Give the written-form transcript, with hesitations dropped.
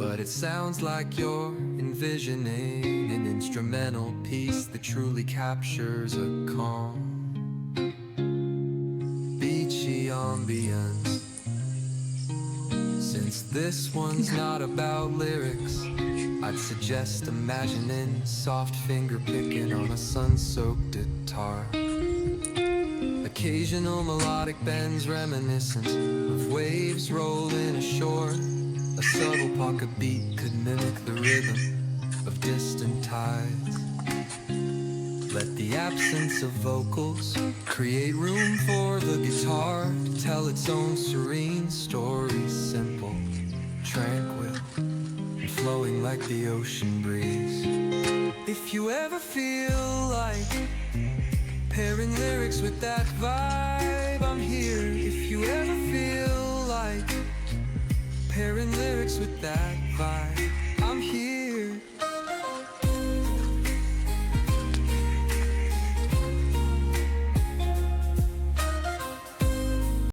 but it sounds like you're envisioning an instrumental piece that truly captures a calm, beachy ambience. Since this one's not about lyrics, I'd suggest imagining soft finger picking on a sun-soaked guitar. Occasional melodic bends reminiscent of waves rolling ashore. A subtle pocket beat could mimic the rhythm of distant tides. Let the absence of vocals create room for the guitar to tell its own serene story, simple, tranquil, and flowing like the ocean breeze. If you ever feel like pairing lyrics with that vibe, I'm here. If you ever